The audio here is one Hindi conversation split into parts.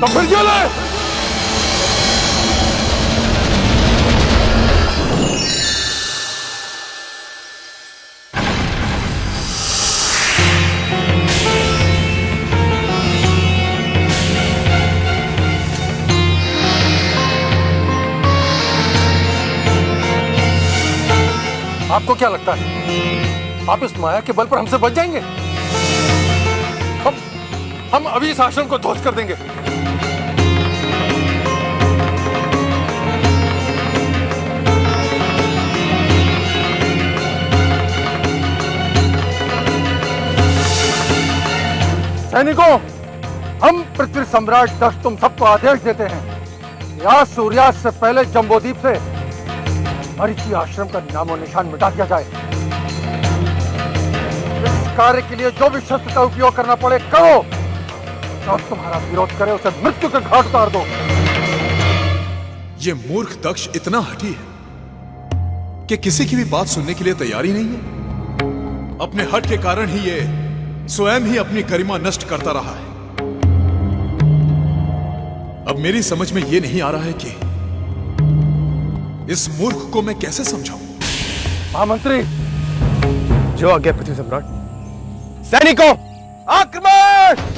तो फिर क्यों लाए? आपको क्या लगता है आप इस माया के बल पर हमसे बच जाएंगे? हम अभी इस आश्रम को ध्वस्त कर देंगे। सैनिकों, हम पृथ्वी सम्राट दक्ष तुम सबको आदेश देते हैं कि आज सूर्यास्त से पहले जम्बूद्वीप से मरीचि आश्रम का नामो निशान मिटा दिया जाए। इस कार्य के लिए जो भी शस्त्र का उपयोग करना पड़े करो। जो तुम्हारा विरोध करे उसे मृत्यु के घाट उतार दो। ये मूर्ख दक्ष इतना हठी है कि किसी की भी बात सुनने के लिए तैयारी नहीं है। अपने हट के कारण ही ये स्वयं ही अपनी गरिमा नष्ट करता रहा है। अब मेरी समझ में ये नहीं आ रहा है कि इस मूर्ख को मैं कैसे समझाऊं। महामंत्री, जो आज्ञा पृथ्वी सम्राट। सैनिकों, आक्रमण!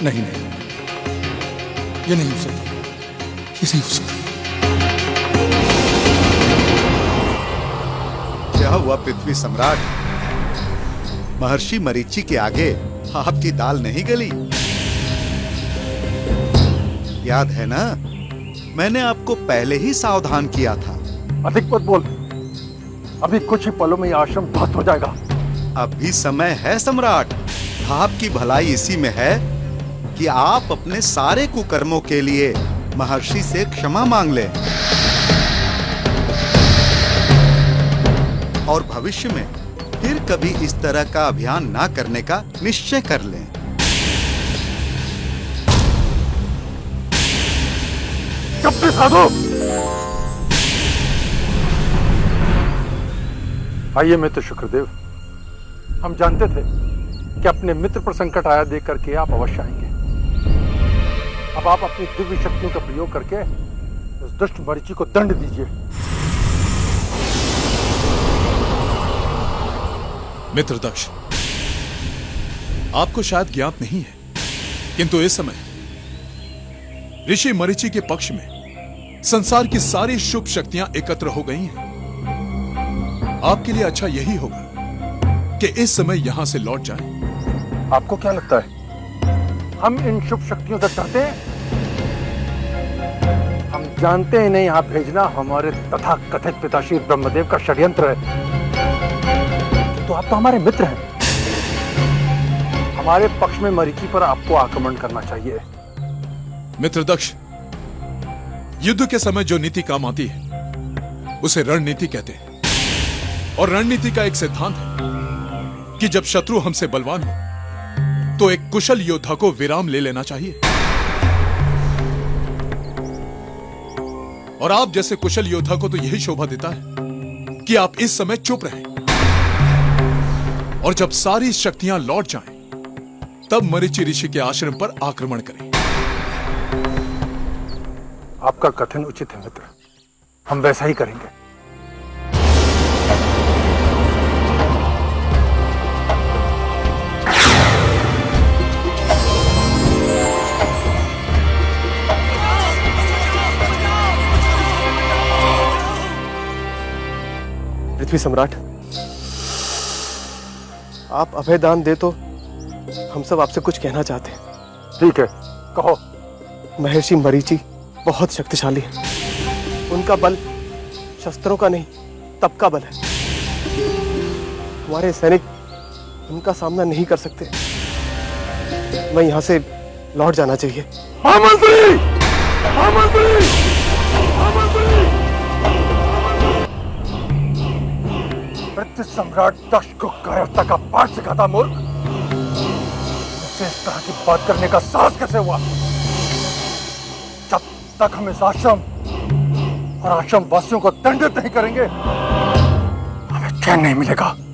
नहीं, ये नहीं हो सकता, ये नहीं हो सकता। क्या हुआ पृथ्वी सम्राट? महर्षि मरीचि के आगे आपकी दाल नहीं गली? याद है ना, मैंने आपको पहले ही सावधान किया था। अधिक मत बोल, अभी कुछ ही पलों में यह आश्रम ध्वस्त हो जाएगा। अभी समय है सम्राट। आपकी भलाई इसी में है कि आप अपने सारे कुकर्मों के लिए महर्षि से क्षमा मांग लें और भविष्य में फिर कभी इस तरह का अभियान ना करने का निश्चय कर लें। कब साधु, आइए मित्र शुक्रदेव। हम जानते थे कि अपने मित्र पर संकट आया देख करके आप अवश्य आएंगे। अब आप अपनी दिव्य शक्तियों का प्रयोग करके उस दुष्ट मरीचि को दंड दीजिए। मित्र दक्ष, आपको शायद ज्ञात नहीं है, किंतु इस समय ऋषि मरीचि के पक्ष में संसार की सारी शुभ शक्तियां एकत्र हो गई हैं। आपके लिए अच्छा यही होगा कि इस समय यहां से लौट जाएं। आपको क्या लगता है हम इन शुभ शक्तियों से डरते हैं? हम जानते हैं नहीं, यहां भेजना हमारे तथा कथित पिताश्री ब्रह्मदेव का षड्यंत्र है। तो आप तो हमारे मित्र हैं। हमारे पक्ष में मरीचि पर आपको आक्रमण करना चाहिए। मित्र दक्ष, युद्ध के समय जो नीति काम आती है उसे रणनीति कहते हैं। और रणनीति का एक सिद्धांत है कि जब शत्रु हमसे बलवान हो तो एक कुशल योद्धा को विराम ले लेना चाहिए। और आप जैसे कुशल योद्धा को तो यही शोभा देता है कि आप इस समय चुप रहें, और जब सारी शक्तियां लौट जाएं, तब मरीचि ऋषि के आश्रम पर आक्रमण करें। आपका कथन उचित है मित्र, हम वैसा ही करेंगे। पृथ्वी सम्राट, आप अभय दान दे तो हम सब आपसे कुछ कहना चाहते हैं। ठीक है, कहो। महर्षि मरीचि बहुत शक्तिशाली है। उनका बल शस्त्रों का नहीं, तप का बल है। हमारे सैनिक उनका सामना नहीं कर सकते। मैं यहां से लौट जाना चाहिए। हाँ मंत्री! हाँ मंत्री! हाँ मंत्री! पृथ्वी सम्राट दक्ष को कायरता का पाठ सिखाता मूर्ख। मुझसे इस तरह की बात करने का साहस कैसे हुआ? जब तक हम इस आश्रम और आश्रम वासियों को दंडित नहीं करेंगे, हमें चैन नहीं मिलेगा।